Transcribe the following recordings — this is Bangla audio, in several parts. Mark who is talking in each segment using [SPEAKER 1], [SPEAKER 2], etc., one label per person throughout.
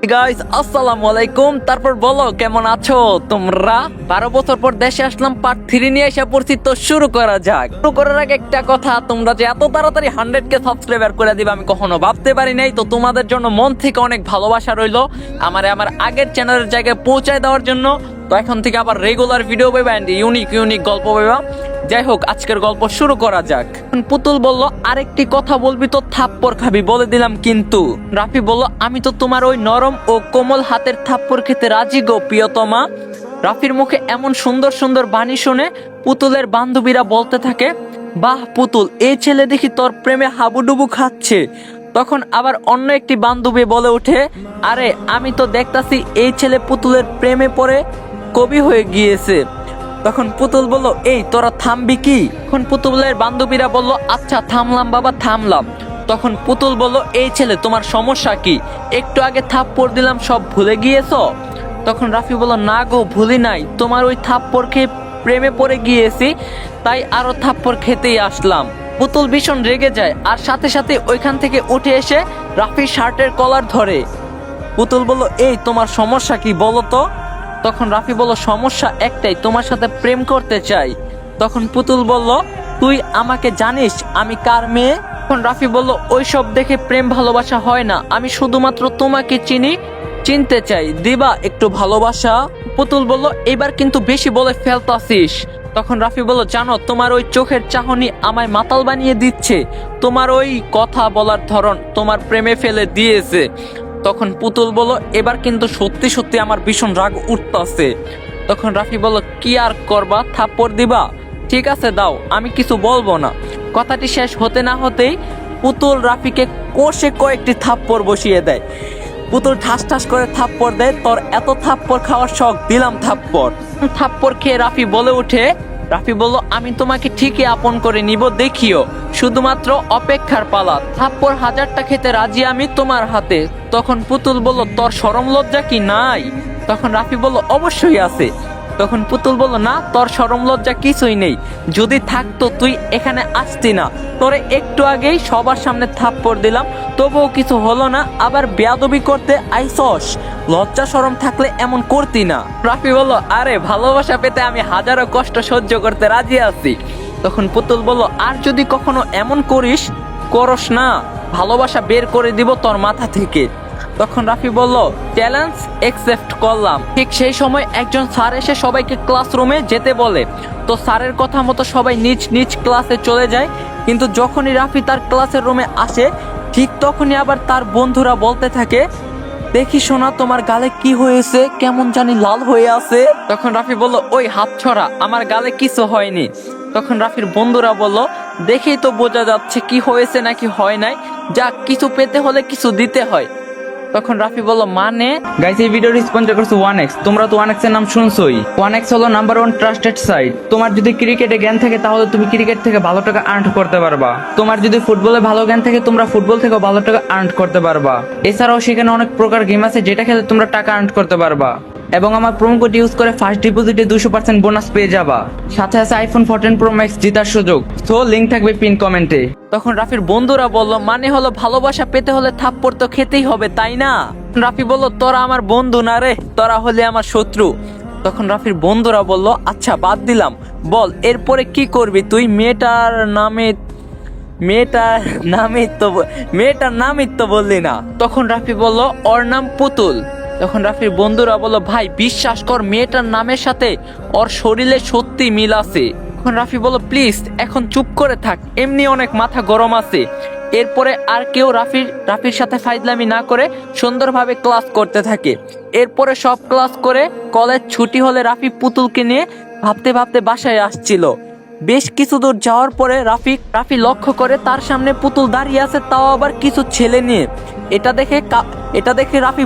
[SPEAKER 1] গাইস আসসালামু আলাইকুম। তারপর বলো কেমন আছো তোমরা? 12 বছর পর দেশে আসলাম, পার্ট 3 নিয়ে এসে পড়ছি। তো শুরু করা যাক। শুরু করার আগে একটা কথা, তোমরা যে এত তাড়াতাড়ি 100K সাবস্ক্রাইবার করে দিবে আমি কখনো ভাবতে পারি নাই। তো তোমাদের জন্য মন থেকে অনেক ভালোবাসা রইলো আমার আগের চ্যানেলের জায়গায় পৌঁছায় দেওয়ার জন্য। তো এখন থেকে আবার রেগুলার ভিডিও পাইবা এন্ড ইউনিক গল্প পাইবা। যাই হোক, আজকের গল্প শুরু করা যাক। পুতুল বলল, আরেকটি কথা বলবি তো থাপ্পড় খাবি, বলে দিলাম কিন্তু। রাফি বলল, আমি তো তোমার ওই নরম ও কোমল হাতের থাপ্পড় খেতে রাজি গো প্রিয়তমা। রাফির মুখে এমন সুন্দর সুন্দর বাণী শুনে পুতুলের বান্ধবীরা বলতে থাকে, বাহ পুতুল, এই ছেলে দেখি তোর প্রেমে হাবুডুবু খাচ্ছে। তখন আবার অন্য একটি বান্ধবী বলে ওঠে, আরে আমি তো দেখতাছি এই ছেলে পুতুলের প্রেমে পড়ে কবি হয়ে গিয়েছে। তখন পুতুল বলল, এই তোরা থামবি কি? তখন পুতুলের বান্ধবীরা বলল, আচ্ছা থামলাম বাবা থামলাম। তখন পুতুল বলল, এই ছেলে তোমার সমস্যা কি? একটু আগে থাপ্পড় দিলাম সব ভুলে গিয়েছো? তখন রাফি বলল, না গো ভুলি নাই, তোমার ওই থাপ্পড় খেয়ে প্রেমে পড়ে গিয়েছি, তাই আরো থাপ্পড় খেতেই আসলাম। পুতুল ভীষণ রেগে যায় আর সাথে সাথে ওইখান থেকে উঠে এসে রাফির শার্টের কলার ধরে। পুতুল বলল, এই তোমার সমস্যা কি বলো তো? তখন রাফি বলল, সমস্যা একটাই, তোমার সাথে প্রেম করতে চাই। তখন পুতুল বলল, তুই আমাকে জানিস আমি কার মেয়ে? তখন রাফি বলল, ওইসব দেখে প্রেম ভালোবাসা হয় না, আমি শুধুমাত্র তোমাকে চিনতে চাই, দিবা একটু ভালোবাসা? পুতুল বলল, এবার কিন্তু বেশি বলে ফেলতাছিস। তখন রাফি বলল, জানো তোমার ওই চোখের চাহনি আমায় মাতাল বানিয়ে দিচ্ছে, তোমার ওই কথা বলার ধরন তোমার প্রেমে ফেলে দিয়েছে। তখন পুতুল বলল, এবার কিন্তু সত্যি সত্যি আমার ভীষণ রাগ উঠতেছে। তখন রাফি বলল, কি আর করবা, থাপ্পড় দিবা? ঠিক আছে দাও, আমি কিছু বলবো না। কথাটি শেষ হতে না হতেই পুতুল রাফিকে কষে কয়েকটি থাপ্পড় বসিয়ে দেয়। পুতুল ঠাস ঠাস করে থাপ্পড় দেয়, তোর এত থাপ্পড় খাওয়ার শখ, দিলাম থাপ্পড়। থাপ্পড় খেয়ে রাফি বলে ওঠে, রাফি বলল, আমি তোমাকে ঠিকই আপন করে নিব, দেখিও, শুধুমাত্র অপেক্ষার পালা, থাপ্পড় 1000টা খেতে রাজি আমি তোমার হাতে। তখন পুতুল বলল, তোর শরম লজ্জা কি নাই? তখন রাফি বলল, অবশ্যই আছে। তখন পুতুল বলল, না তোর শরম লজ্জা কিছুই নেই, যদি থাকতো তুই এখানে আসতি না, তোরে একটু আগেই সবার সামনে থাপ্পড় দিলাম, তবুও কিছু হলো না, আবার বেয়াদবি করতে আইসস, লজ্জা শরম থাকলে এমন করতি না। রাফি বলল, আরে ভালোবাসা পেতে আমি হাজারো কষ্ট সহ্য করতে রাজি আছি। তখন পুতুল বলল, আর যদি কখনো এমন করস না, ভালোবাসা বের করে দিব তোর মাথা থেকে। তখন রাফি বলল, চ্যালেঞ্জ অ্যাকসেপ্ট করলাম। ঠিক সেই সময় একজন স্যার এসে সবাইকে ক্লাসরুমে যেতে বলে। তো স্যারের কথা মতো সবাই নিজ নিজ ক্লাসে চলে যায়। কিন্তু যখনই রাফি তার ক্লাসের রুমে আসে, ঠিক তখনই আবার তার বন্ধুরা বলতে থাকে, দেখি শোনা তোমার গালে কি হয়েছে, কেমন জানি লাল হয়ে আছে। তখন রাফি বলল, ওই হাত ছড়া, আমার গালে কিছু হয়নি। তখন রাফির বন্ধুরা বলল, দেখেই তো বোঝা যাচ্ছে কি হয়েছে নাকি হয় নাই, যাক কিছু পেতে হলে কিছু দিতে হয়। তখন রাফি বলল, মানে?
[SPEAKER 2] গাইস, এই ভিডিওটি স্পন্সর করছে 1x। তোমরা তো 1x এর নাম শুনছোই। 1x হলো নাম্বার 1 ট্রাস্টেড সাইট। তোমার যদি ক্রিকেটে জ্ঞান থাকে তাহলে তুমি ক্রিকেট থেকে ভালো টাকা আর্ন করতে পারবা। তোমার যদি ফুটবলে ভালো জ্ঞান থাকে তোমরা ফুটবল থেকে ভালো টাকা আর্ন করতে পারবা। এছাড়াও সেখানে অনেক প্রকার গেম আছে যেটা খেলে তোমরা টাকা আর্ন করতে পারবা। এবং আমার প্রোমো কোড ইউজ করে ফার্স্ট ডিপোজিটে 200% বোনাস পেয়ে যাবা। সাথে আছে আইফোন 14 প্রো ম্যাক্স জেতার সুযোগ। সো লিংক থাকবে পিন কমেন্টে।
[SPEAKER 1] তখন রাফির বন্ধুরা বলল, মানে হলো ভালোবাসা পেতে হলে থাপ্পড় তো খেতেই হবে, তাই না? রাফি বলল, তোরা আমার বন্ধু না রে, তোরা হলে আমার শত্রু। তখন রাফির বন্ধুরা বলল, আচ্ছা বাদ দিলাম, বল এরপরে কি করবি তুই? মেয়েটার নামই তো বললি না। তখন রাফি বলল, ওর নাম পুতুল। তখন রাফির বন্ধুরা বলল, ভাই বিশ্বাস কর, মেয়েটার নামের সাথে ওর শরীরে সত্যি মিল আছে। তখন রাফি বলল, প্লিজ এখন চুপ করে থাক, এমনি অনেক মাথা গরম আছে। এরপরে আর কেউ রাফির সাথে ফাইজলামি না করে সুন্দরভাবে ক্লাস করতে থাকে। এরপরে সব ক্লাস করে কলেজ ছুটি হলে রাফি পুতুলকে নিয়ে ভাবতে ভাবতে বাসায় আসছিল। বেশ কিছু দূর যাওয়ার পরে রাফি লক্ষ্য করে তার সামনে পুতুল দাঁড়িয়ে আছে, তাও আবার কিছু ছেলে নিয়ে। এটা দেখে রাফি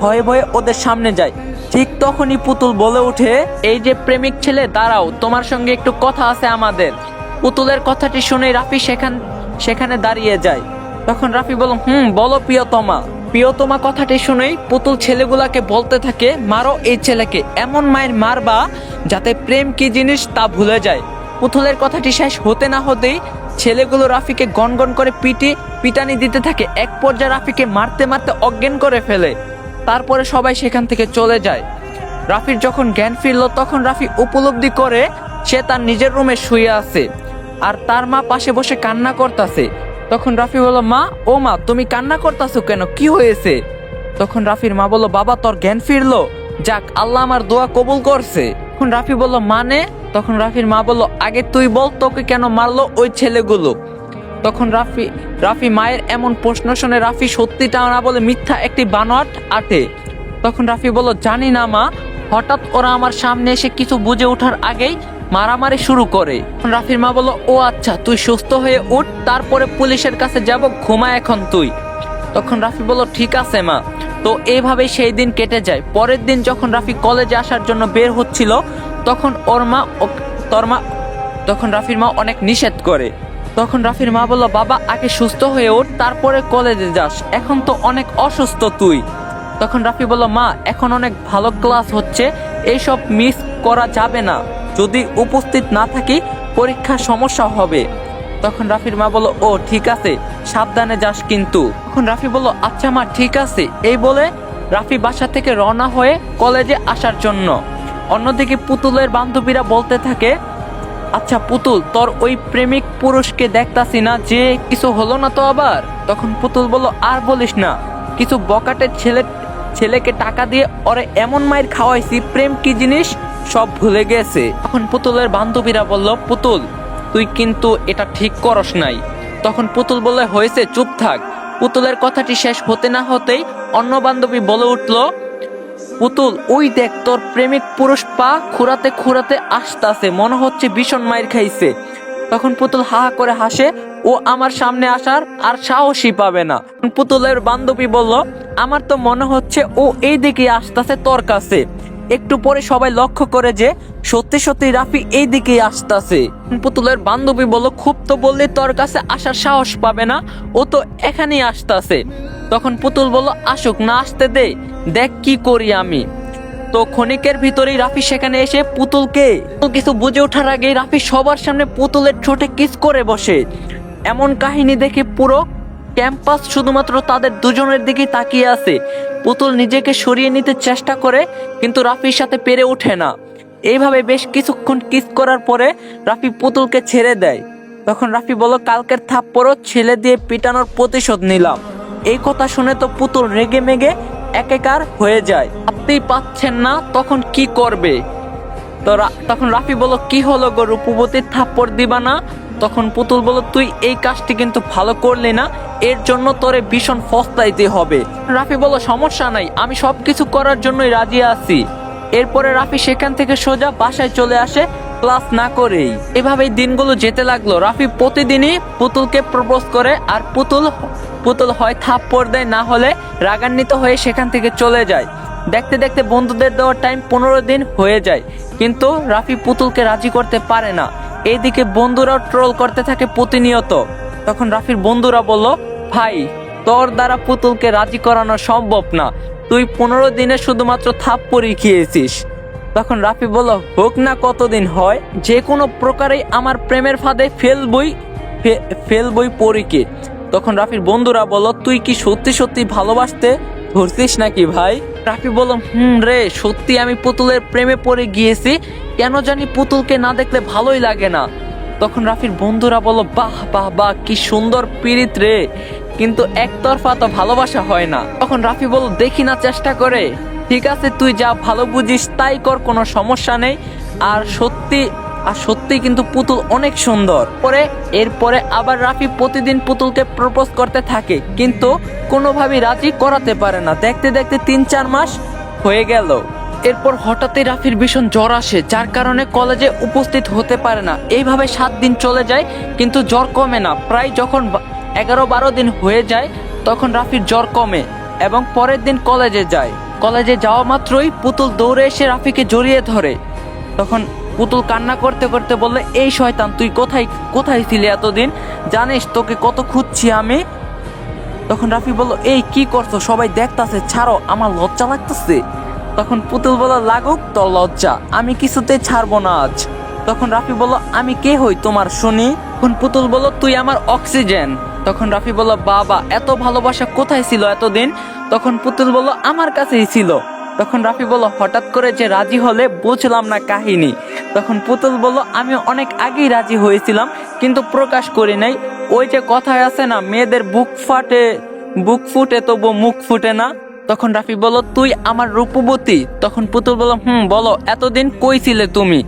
[SPEAKER 1] ভয়ে ভয়ে ওদের সামনে যায়। ঠিক তখনই পুতুল বলে ওঠে, এই যে প্রেমিক ছেলে, দাঁড়াও, তোমার সঙ্গে একটু কথা আছে আমাদের। পুতুলের কথাটি শুনে রাফি সেখানে দাঁড়িয়ে যায়। তখন রাফি বলল, বলো প্রিয়তমা কথাটি শুনেই পুতুল ছেলেগুলাকে বলতে থাকে, মারো এই ছেলেকে, এমন মায়ের মারবা যাতে প্রেম কি জিনিস তা ভুলে যায়। পুতুলের কথাটি শেষ হতে না হতেই ছেলেগুলো রাফিকে গনগন করে পিটানি দিতে থাকে। এক পর্যায়ে রাফিকে মারতে মারতে অজ্ঞান করে ফেলে। তারপরে সবাই সেখান থেকে চলে যায়। রাফির যখন জ্ঞান ফিরল তখন রাফি উপলব্ধি করে সে তার নিজের রুমে শুয়ে আছে আর তার মা পাশে বসে কান্না করতেছে। তখন রাফি বলল, মা, ও মা, তুমি কান্না করতেছো কেন, কি হয়েছে? তখন রাফির মা বলল, বাবা, তোর জ্ঞান ফিরলো, যাক, আল্লাহ আমার দোয়া কবুল করছে। তখন রাফি বলল, মানে? তখন রাফির মা বলল, আগে তুই বল, তোকে কেন মারলো ওই ছেলেগুলো? তখন রাফি মায়ের এমন প্রশ্ন শুনে রাফি সত্যিটা না বলে মিথ্যা একটি বানোয়াট আটে। তখন রাফি বলল, জানি না মা, হঠাৎ ওরা আমার সামনে এসে কিছু বুঝে ওঠার আগেই মারামারি শুরু করে। তখন রাফির মা বলল, ও আচ্ছা, তুই সুস্থ হয়ে উঠ, তারপরে পুলিশের কাছে যাব, ঘুমা এখন তুই। তখন রাফি বলল, ঠিক আছে মা। তো এইভাবেই সেই দিন কেটে যায়। পরের দিন যখন রাফি কলেজে আসার জন্য বের হচ্ছিল তখন তখন রাফির মা অনেক নিষেধ করে। তখন রাফির মা বলল, বাবা, আগে সুস্থ হয়ে ওঠ, তারপরে কলেজে যাস, এখন তো অনেক অসুস্থ তুই। তখন রাফি বলল, মা, এখন অনেক ভালো ক্লাস হচ্ছে, এইসব মিস করা যাবে না, যদি উপস্থিত না থাকি পরীক্ষার সমস্যা হবে। তখন রাফির মা বলল, ও ঠিক আছে, সাবধানে যাস কিন্তু। তখন রাফি বলল, আচ্ছা মা, ঠিক আছে। এই বলে রাফি বাসা থেকে রওনা হয়ে কলেজে আসার জন্য। অন্যদিকে পুতুলের বান্ধবীরা বলতে থাকে, আচ্ছা পুতুল, তোর ওই প্রেমিক পুরুষকে দেখতাছি না যে, কিছু হলো না তো আবার? তখন পুতুল বলল, আর বলিস না, কিছু বকাটের ছেলেকে টাকা দিয়ে ওরে এমন মায়ের খাওয়াইছি, প্রেম কি জিনিস সব ভুলে গেছে। তখন পুতুলের বান্ধবীরা বলল, পুতুল, তুই কিন্তু এটা ঠিক করস নাই। তখন পুতুল বলে, হয়েছে, চুপ থাক। পুতুলের কথাটি শেষ হতে না হতেই অন্য বান্ধবী বলে উঠল, পুতুল, ওই দেখ, তোর প্রেমিক পুরুষ পা খুঁড়াতে খুঁড়াতে আসতাছে, মনে হচ্ছে ভীষণ মাইর খাইছে। তখন পুতুল হা হা করে হাসে, ও আমার সামনে আসার আর সাহসই পাবে না। পুতুলের বান্ধবী বলল, আমার তো মনে হচ্ছে ও এই দিকে আসতেছে তোর কাছে। একটু পরে সবাই লক্ষ্য করে যে সত্যি সত্যি রাফি এই দিকে আসতেছে। পুতুলের বান্ধবী বলল, খুব তো বললে তোর কাছে আসার সাহস পাবে না, ও তো এখানেই আসতেছে। তখন পুতুল বলল, আসুক না, আসতে দে, দেখ কি করি আমি। তো ক্ষণিকের ভিতরেই রাফি সেখানে এসে পুতুলকে কিছু বুঝে ওঠার আগে রাফি সবার সামনে পুতুলের ঠোঁটে কিস করে বসে। এমন কাহিনী দেখে পুরো ক্যাম্পাস শুধুমাত্র তাদের দুজনের দিকেই তাকিয়ে আছে। পুতুল নিজেকে সরিয়ে নিতে চেষ্টা করে কিন্তু রাফির সাথে পেরে ওঠে না। এইভাবে বেশ কিছুক্ষণ কিস করার পরে রাফি পুতুলকে ছেড়ে দেয়। তখন রাফি বলল, কালকের থাপ্পড়ও ছেলে দিয়ে পিটানোর প্রতিশোধ নিলাম। এই কথা শুনে তো পুতুল রেগে মেগে একাকার হয়ে যায়। ভাবতেই পাচ্ছেন না তখন কি করবে। তখন রাফি বলল, কি হলো গো রূপবতীর থাপ্পড় দিবা না? তখন পুতুল বলল, তুই এই কাজটি কিন্তু ভালো করলি না, এর জন্য তোরে ভীষণ পস্তাইতে হবে। রাফি বলল, সমস্যা নাই, আমি সবকিছু করার জন্যই রাজি আছি। এরপরে রাফি সেখান থেকে সোজা বাসায় চলে আসে ক্লাস না করেই। এভাবেই দিনগুলো যেতে লাগলো। রাফি প্রতিদিনই পুতুলকে প্রপোজ করে আর পুতুল হয় থাপ্পড় দেয়, না হলে রাগান্বিত হয়ে সেখান থেকে চলে যায়। দেখতে দেখতে বন্ধুদের দেওয়ার টাইম 15 দিন হয়ে যায়, কিন্তু রাফি পুতুলকে রাজি করতে পারে না। এইদিকে বন্ধুরাও ট্রোল করতে থাকে প্রতিনিয়ত। তখন রাফির বন্ধুরা বলল, ভাই, তোর দ্বারা পুতুলকে রাজি করানো সম্ভব না, তুই 15 দিনে শুধুমাত্র থাপ্পড়ই খেয়েছিস। তখন রাফি বলল, হোক না, কতদিন হয়, যে কোনো প্রকারেই আমার প্রেমের ফাঁদে ফেলবই পরীকে। তখন রাফির বন্ধুরা বলল, তুই কি সত্যি সত্যি ভালোবাসতে ধরছিস নাকি ভাই? রাফি বলল, রে, সত্যি আমি পুতুলের প্রেমে পড়ে গিয়েছি, কেন জানি পুতুলকে না দেখলে ভালোই লাগে না। তখন রাফির বন্ধুরা বলল, বাহ বাহ বাহ, কি সুন্দর পীড়িত রে, কিন্তু একতরফা তো ভালোবাসা হয় না। তখন রাফি বলল, দেখি না চেষ্টা করে। ঠিক আছে, তুই যা ভালো বুঝিস তাই কর, কোনো সমস্যা নেই। আর সত্যি কিন্তু পুতুল অনেক সুন্দর। এরপরে আবার রাফি প্রতিদিন পুতুলকে প্রপোজ করতে থাকে, কিন্তু কোনোভাবেই রাজি করাতে পারে না। দেখতে দেখতে 3-4 মাস হয়ে গেল। এরপর হঠাৎই রাফির ভীষণ জ্বর আসে, যার কারণে কলেজে উপস্থিত হতে পারে না। এইভাবে 7 দিন চলে যায়, কিন্তু জ্বর কমে না। প্রায় যখন 11-12 দিন হয়ে যায় তখন রাফির জ্বর কমে এবং পরের দিন কলেজে যায়। কলেজে যাওয়া মাত্রই পুতুল দৌড়ে এসে রাফিকে জড়িয়ে ধরে। তখন পুতুল কান্না করতে করতে বললে, এই শয়তান, তুই কোথায় ছিলি এতদিন? জানিস তোকে কত খুঁজছি আমি। তখন রাফি বলল, এই কি করছো, সবাই দেখতাছে, ছাড়ো, আমার লজ্জা লাগতেছে। তখন পুতুল বলল, লাগুক তোর লজ্জা, আমি কিছুতেই ছাড়বো না আজ। তখন রাফি বলল, আমি কে হই তোমার শুনি? তখন পুতুল বলল, তুই আমার অক্সিজেন। তখন রাফি বলল, বাবা, এত ভালোবাসা কোথায় ছিল এতদিন? তখন পুতুল বলল আমার কাছেই ছিল। তখন রাফি বলল হঠাৎ করে যে রাজি হলে, বুঝলাম না কাহিনী। তখন পুতুল বলল আমি অনেক আগেই রাজি হয়েছিলাম, কিন্তু প্রকাশ করি নাই। ওই যে কথায় আছে না, মেয়েদের বুক ফুটে তবু মুখ ফুটে না। তখন রাফি বলল তুই আমার রূপবতী। তখন পুতুল বলল বলো এতদিন কই ছিলে তুমি?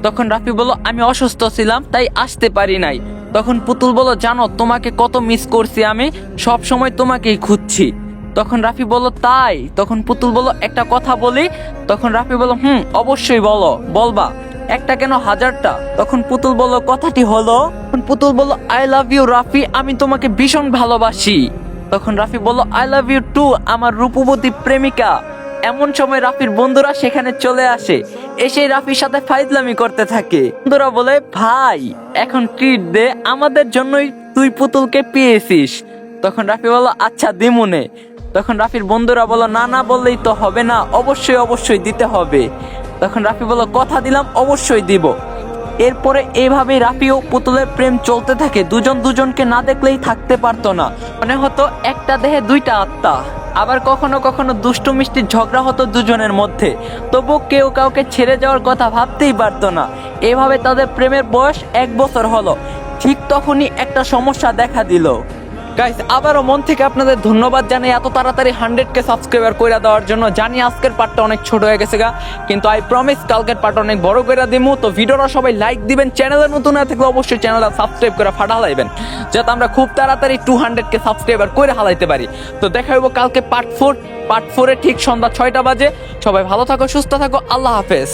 [SPEAKER 1] তখন রাফি বলল আমি অসুস্থ ছিলাম, তাই আসতে পারি নাই। তখন পুতুল বলল জানো তোমাকে কত মিস করছি আমি, সব সময় তোমাকেই খুঁজছি। তখন রাফি বলল তাই? তখন পুতুল বলল একটা কথা বলি? তখন রাফি বলল অবশ্যই বলো, বলবা একটা কেন হাজারটা। তখন পুতুল বলল কথাটি হলো, তখন পুতুল বলল আই লাভ ইউ রাফি, আমি তোমাকে ভীষণ ভালোবাসি। তখন রাফি বলল আই লাভ ইউ টু আমার রূপবতী প্রেমিকা। এমন সময় রাফির বন্ধুরা সেখানে চলে আসে, এসে রাফির সাথে ফাইজলামি করতে থাকে। বন্ধুরা বলে ভাই এখন ট্রিট দে, আমাদের জন্যই তুই পুতুলকে পেয়েছিস। তখন রাফি বলল আচ্ছা দিমুনে। তখন রাফির বন্ধুরা বলল না না বললেই তো হবে না, অবশ্যই অবশ্যই দিতে হবে। তখন রাফি বলল কথা দিলাম অবশ্যই দিব। এরপরে এইভাবেই রাফি ও পুতুলের প্রেম চলতে থাকে। দুজন দুজনকে না দেখলেই থাকতে পারতো না, মনে হতো একটা দেহে দুইটা আত্মা। আবার কখনো কখনো দুষ্টু মিষ্টি ঝগড়া হতো দুজনের মধ্যে, তবু কেউ কাউকে ছেড়ে যাওয়ার কথা ভাবতেই পারতো না। এভাবে তাদের প্রেমের বয়স 1 বছর হলো। ঠিক তখনই একটা সমস্যা দেখা দিল। গাইস আবারও মন থেকে আপনাদের ধন্যবাদ জানাই এত তাড়াতাড়ি 100K সাবস্ক্রাইবার কইরা দেওয়ার জন্য। জানি আজকের পার্টটা অনেক ছোট হয়ে গেছে গা, কিন্তু আই প্রমিস কালকের পার্ট অনেক বড় কইরা দিমু। তো ভিডিওটা সবাই লাইক দিবেন, চ্যানেলে নতুন হয়ে থাকলে অবশ্যই চ্যানেলটা সাবস্ক্রাইব করে ফাটা হালাইবেন, যাতে আমরা খুব তাড়াতাড়ি 200K সাবস্ক্রাইবার কইরা হালাইতে পারি। তো দেখা হইব কালকে পার্ট 4 এ ঠিক সন্ধ্যা 6টা বাজে। সবাই ভালো থাকো, সুস্থ থাকো, আল্লাহ হাফেজ।